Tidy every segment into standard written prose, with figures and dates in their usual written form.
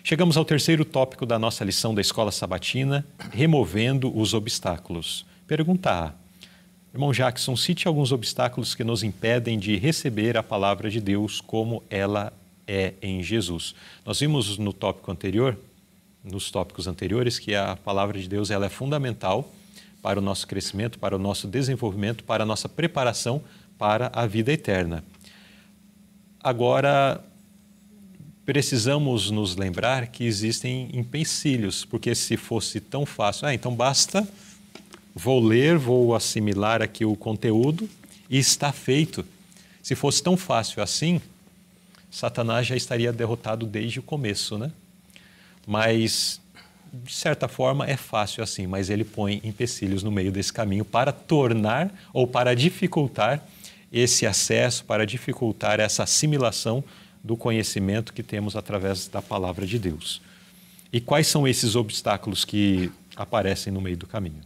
Chegamos ao terceiro tópico da nossa lição da Escola Sabatina, removendo os obstáculos. Pergunta A. Irmão Jackson, cite alguns obstáculos que nos impedem de receber a palavra de Deus como ela é em Jesus. Nós vimos no tópico anterior, nos tópicos anteriores, que a palavra de Deus ela é fundamental para o nosso crescimento, para o nosso desenvolvimento, para a nossa preparação para a vida eterna. Agora, precisamos nos lembrar que existem empecilhos, porque se fosse tão fácil, então basta, vou ler, vou assimilar aqui o conteúdo e está feito. Se fosse tão fácil assim, Satanás já estaria derrotado desde o começo, né? Mas, de certa forma, é fácil assim, mas ele põe empecilhos no meio desse caminho para tornar ou para dificultar esse acesso, para dificultar essa assimilação do conhecimento que temos através da palavra de Deus. E quais são esses obstáculos que aparecem no meio do caminho?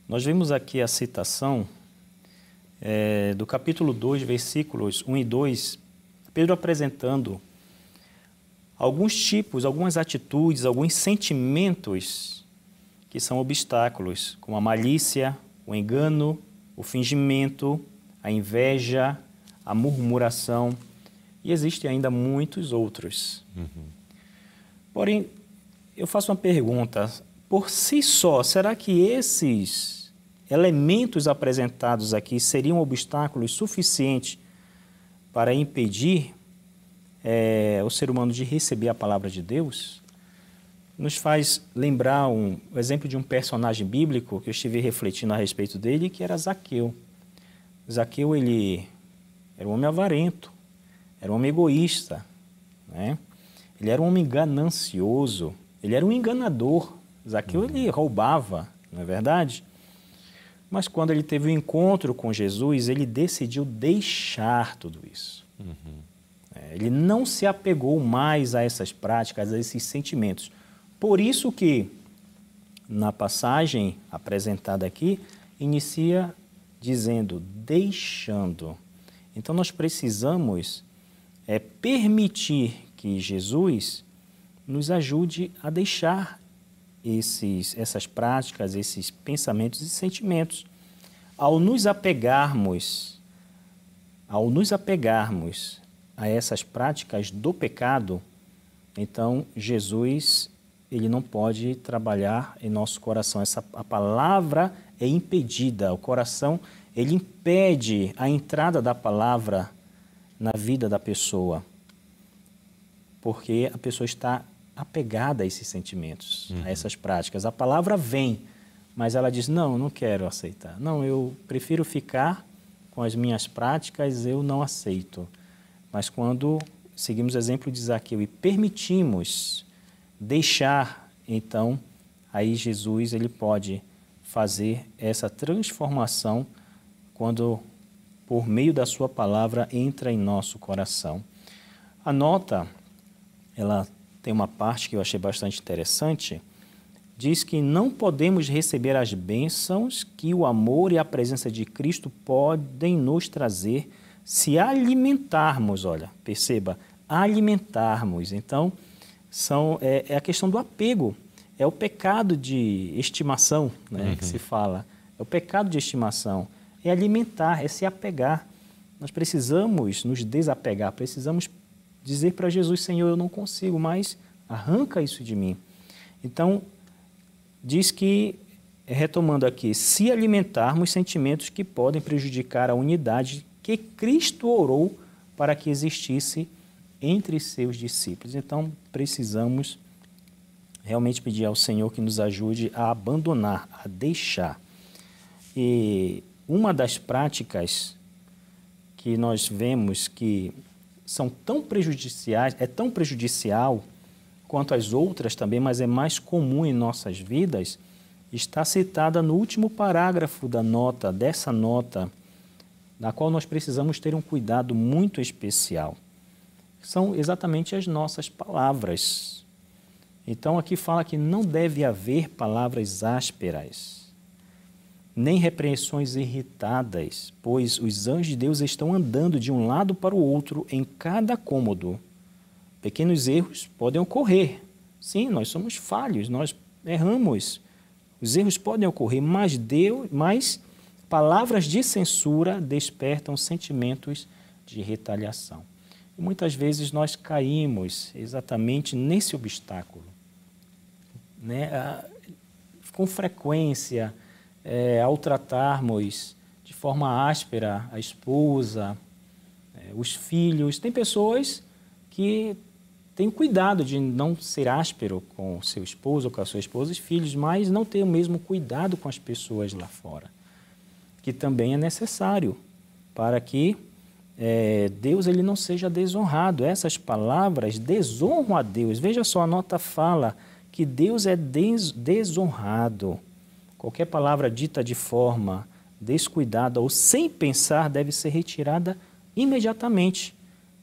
Nós vimos aqui a citação do capítulo 2, versículos 1 e 2, Pedro apresentando alguns tipos, algumas atitudes, alguns sentimentos que são obstáculos, como a malícia, o engano, o fingimento, a inveja, a murmuração, e existem ainda muitos outros. Porém, eu faço uma pergunta, por si só, será que esses elementos apresentados aqui seriam obstáculos suficientes para impedir o ser humano de receber a palavra de Deus? Nos faz lembrar o exemplo de um personagem bíblico que eu estive refletindo a respeito dele, que era Zaqueu. Zaqueu, ele era um homem avarento, era um homem egoísta, né? Ele era um homem ganancioso, ele era um enganador. Zaqueu, ele roubava, não é verdade? Mas quando ele teve o encontro com Jesus, ele decidiu deixar tudo isso. Ele não se apegou mais a essas práticas, a esses sentimentos. Por isso que, na passagem apresentada aqui, inicia dizendo, deixando. Então, nós precisamos permitir que Jesus nos ajude a deixar essas práticas, esses pensamentos e sentimentos. Ao nos apegarmos a essas práticas do pecado, então Jesus ele não pode trabalhar em nosso coração. A palavra é impedida, o coração ele impede a entrada da palavra na vida da pessoa, porque a pessoa está apegada a esses sentimentos, a essas práticas. A palavra vem, mas ela diz, não quero aceitar. Não, eu prefiro ficar com as minhas práticas, eu não aceito. Mas quando seguimos o exemplo de Zaqueu e permitimos deixar, então, aí Jesus ele pode fazer essa transformação quando, por meio da sua palavra, entra em nosso coração. A nota, ela tem uma parte que eu achei bastante interessante, diz que não podemos receber as bênçãos que o amor e a presença de Cristo podem nos trazer se alimentarmos, olha, perceba, alimentarmos. Então, é a questão do apego, é o pecado de estimação, né, que se fala, é o pecado de estimação, é alimentar, é se apegar. Nós precisamos nos desapegar, precisamos dizer para Jesus, Senhor, eu não consigo mais, arranca isso de mim. Então, diz que, retomando aqui, se alimentarmos sentimentos que podem prejudicar a unidade que Cristo orou para que existisse entre seus discípulos. Então, precisamos realmente pedir ao Senhor que nos ajude a abandonar, a deixar. E uma das práticas que nós vemos que são tão prejudiciais, é tão prejudicial quanto as outras também, mas é mais comum em nossas vidas, está citada no último parágrafo dessa nota, na qual nós precisamos ter um cuidado muito especial. São exatamente as nossas palavras. Então, aqui fala que não deve haver palavras ásperas. nem repreensões irritadas, pois os anjos de Deus estão andando de um lado para o outro em cada cômodo. Pequenos erros podem ocorrer. Sim, nós somos falhos, nós erramos. Os erros podem ocorrer, mas palavras de censura despertam sentimentos de retaliação. E muitas vezes nós caímos exatamente nesse obstáculo, né? Com frequência, ao tratarmos de forma áspera a esposa, os filhos, tem pessoas que têm cuidado de não ser áspero com o seu esposo ou com a sua esposa e filhos, mas não tem o mesmo cuidado com as pessoas lá fora, que também é necessário para que Deus ele não seja desonrado. Essas palavras desonram a Deus. Veja só, a nota fala que Deus é desonrado. Qualquer palavra dita de forma descuidada ou sem pensar deve ser retirada imediatamente.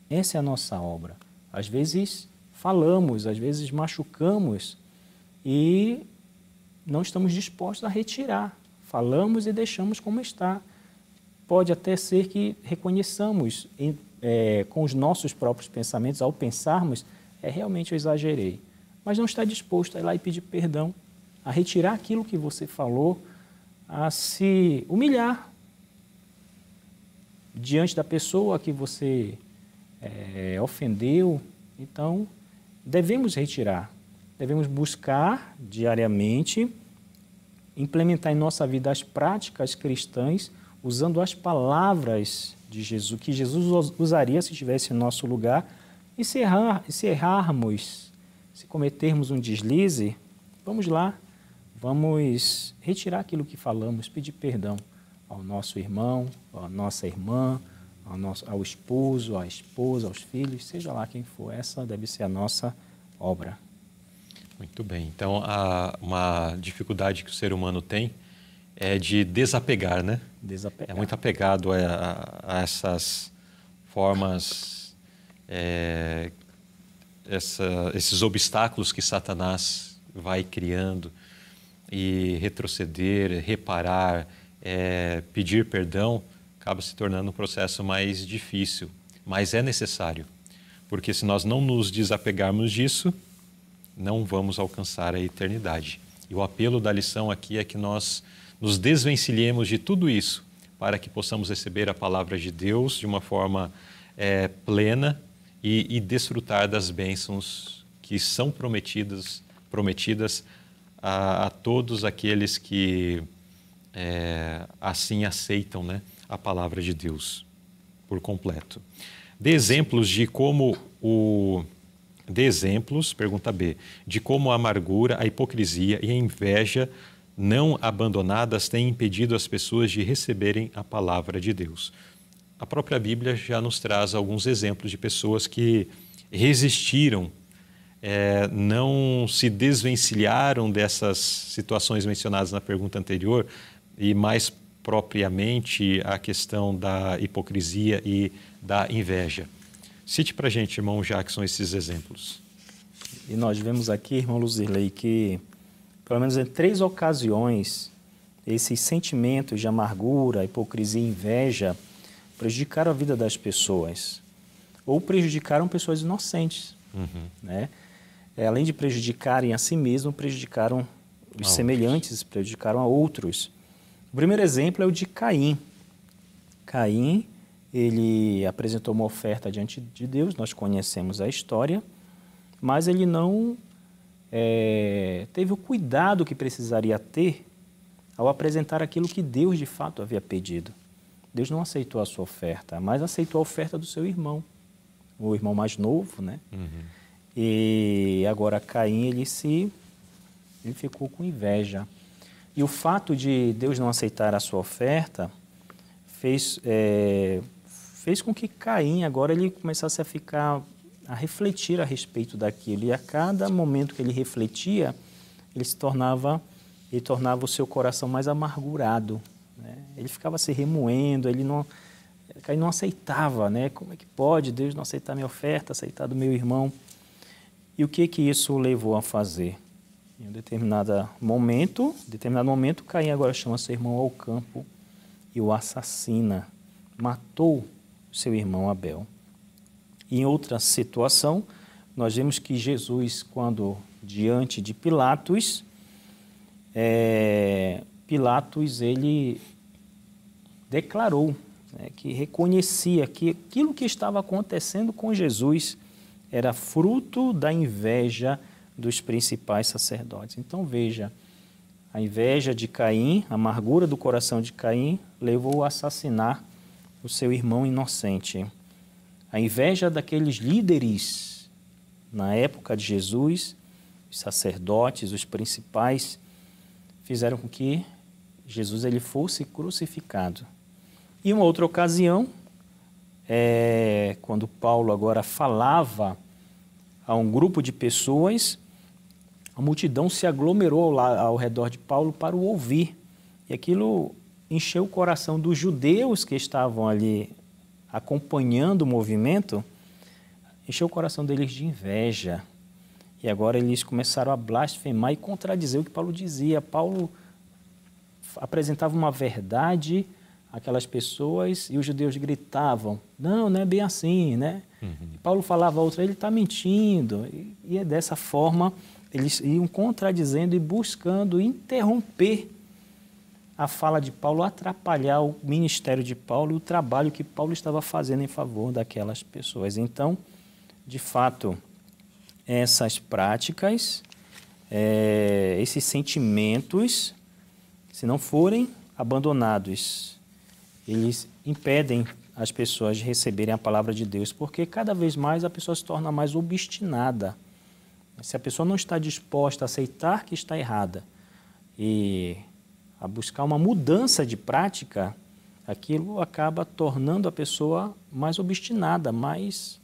Essa é a nossa obra. Às vezes falamos, às vezes machucamos e não estamos dispostos a retirar. Falamos e deixamos como está. Pode até ser que reconheçamos com os nossos próprios pensamentos, ao pensarmos, realmente eu exagerei. Mas não está disposto a ir lá e pedir perdão, a retirar aquilo que você falou, a se humilhar diante da pessoa que você ofendeu. Então, devemos retirar, devemos buscar diariamente implementar em nossa vida as práticas cristãs, usando as palavras de Jesus, que Jesus usaria se estivesse em nosso lugar, e se errarmos, se cometermos um deslize, vamos lá, vamos retirar aquilo que falamos, pedir perdão ao nosso irmão, à nossa irmã, ao esposo, à esposa, aos filhos, seja lá quem for. Essa deve ser a nossa obra. Muito bem. Então, uma dificuldade que o ser humano tem é de desapegar, né? Desapegar. É muito apegado a essas formas, esses obstáculos que Satanás vai criando, e retroceder, reparar, pedir perdão, acaba se tornando um processo mais difícil, mas é necessário, porque se nós não nos desapegarmos disso, não vamos alcançar a eternidade. E o apelo da lição aqui é que nós nos desvencilhemos de tudo isso, para que possamos receber a palavra de Deus de uma forma plena e desfrutar das bênçãos que são prometidas a todos aqueles que assim aceitam, né, a palavra de Deus por completo. Dê exemplos, pergunta B, de como a amargura, a hipocrisia e a inveja não abandonadas têm impedido as pessoas de receberem a palavra de Deus. A própria Bíblia já nos traz alguns exemplos de pessoas que resistiram, não se desvencilharam dessas situações mencionadas na pergunta anterior, e mais propriamente a questão da hipocrisia e da inveja. Cite para a gente, irmão Jackson, esses exemplos. E nós vemos aqui, irmão Luzirley, que pelo menos em 3 ocasiões esses sentimentos de amargura, hipocrisia e inveja prejudicaram a vida das pessoas, ou prejudicaram pessoas inocentes, né? Além de prejudicarem a si mesmo, prejudicaram os semelhantes, prejudicaram a outros. O primeiro exemplo é o de Caim. Caim, ele apresentou uma oferta diante de Deus, nós conhecemos a história, mas ele não teve o cuidado que precisaria ter ao apresentar aquilo que Deus de fato havia pedido. Deus não aceitou a sua oferta, mas aceitou a oferta do seu irmão, o irmão mais novo, né? E agora Caim, ele ficou com inveja. E o fato de Deus não aceitar a sua oferta fez com que Caim agora ele começasse a refletir a respeito daquilo. E a cada momento que ele refletia, ele tornava o seu coração mais amargurado, né? Ele ficava se remoendo, Caim não aceitava, né? Como é que pode Deus não aceitar minha oferta, aceitar do meu irmão? E o que isso o levou a fazer? Em um determinado momento, Caim agora chama seu irmão ao campo e o assassina. Matou seu irmão Abel. Em outra situação, nós vemos que Jesus, quando diante de Pilatos, ele declarou, né, que reconhecia que aquilo que estava acontecendo com Jesus era fruto da inveja dos principais sacerdotes. Então veja, a inveja de Caim, a amargura do coração de Caim, levou a assassinar o seu irmão inocente. A inveja daqueles líderes na época de Jesus, os sacerdotes, os principais, fizeram com que Jesus ele fosse crucificado. E uma outra ocasião, quando Paulo agora falava a um grupo de pessoas, a multidão se aglomerou ao redor de Paulo para o ouvir. E aquilo encheu o coração dos judeus que estavam ali acompanhando o movimento, encheu o coração deles de inveja. E agora eles começaram a blasfemar e contradizer o que Paulo dizia. Paulo apresentava uma verdade àquelas pessoas e os judeus gritavam, não é bem assim, né? E Paulo falava a outra, ele está mentindo. E é dessa forma, eles iam contradizendo e buscando interromper a fala de Paulo, atrapalhar o ministério de Paulo e o trabalho que Paulo estava fazendo em favor daquelas pessoas. Então, de fato, essas práticas, esses sentimentos, se não forem abandonados, eles impedem as pessoas de receberem a palavra de Deus, porque cada vez mais a pessoa se torna mais obstinada. Se a pessoa não está disposta a aceitar que está errada e a buscar uma mudança de prática, aquilo acaba tornando a pessoa mais obstinada, mais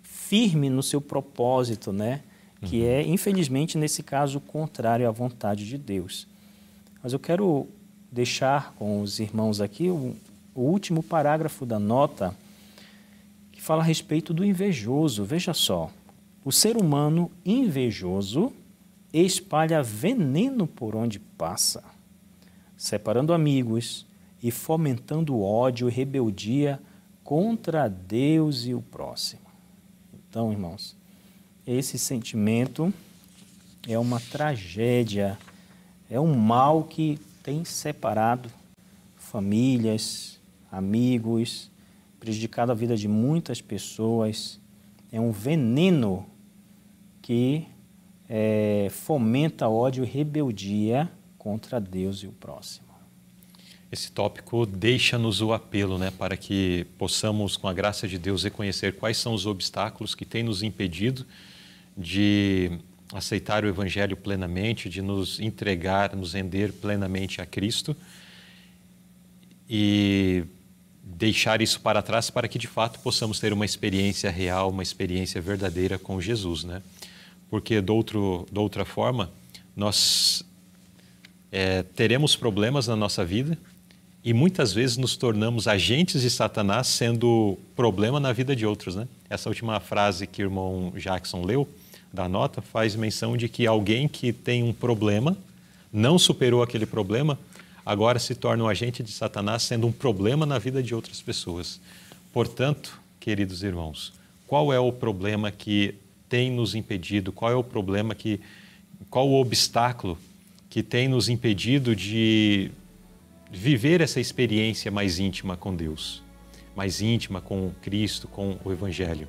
firme no seu propósito, né? Que é, infelizmente, nesse caso, contrário à vontade de Deus. Mas eu quero deixar com os irmãos aqui o último parágrafo da nota, que fala a respeito do invejoso. Veja só, o ser humano invejoso espalha veneno por onde passa, separando amigos e fomentando ódio e rebeldia contra Deus e o próximo. Então, irmãos, esse sentimento é uma tragédia, é um mal que tem separado famílias, amigos, prejudicado a vida de muitas pessoas. É um veneno que fomenta ódio e rebeldia contra Deus e o próximo. Esse tópico deixa-nos o apelo, né, para que possamos, com a graça de Deus, reconhecer quais são os obstáculos que têm nos impedido de aceitar o Evangelho plenamente, de nos entregar, nos render plenamente a Cristo e deixar isso para trás para que, de fato, possamos ter uma experiência real, uma experiência verdadeira com Jesus, né? Porque, de outra forma, nós teremos problemas na nossa vida e muitas vezes nos tornamos agentes de Satanás sendo problema na vida de outros, né? Essa última frase que o irmão Jackson leu da nota faz menção de que alguém que tem um problema, não superou aquele problema, agora se torna um agente de Satanás sendo um problema na vida de outras pessoas. Portanto, queridos irmãos, qual é o problema que tem nos impedido, qual o obstáculo que tem nos impedido de viver essa experiência mais íntima com Deus, mais íntima com Cristo, com o Evangelho?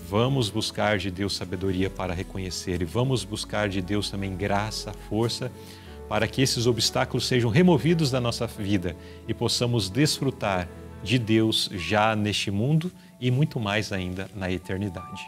Vamos buscar de Deus sabedoria para reconhecer e vamos buscar de Deus também graça, força, para que esses obstáculos sejam removidos da nossa vida e possamos desfrutar de Deus já neste mundo e muito mais ainda na eternidade.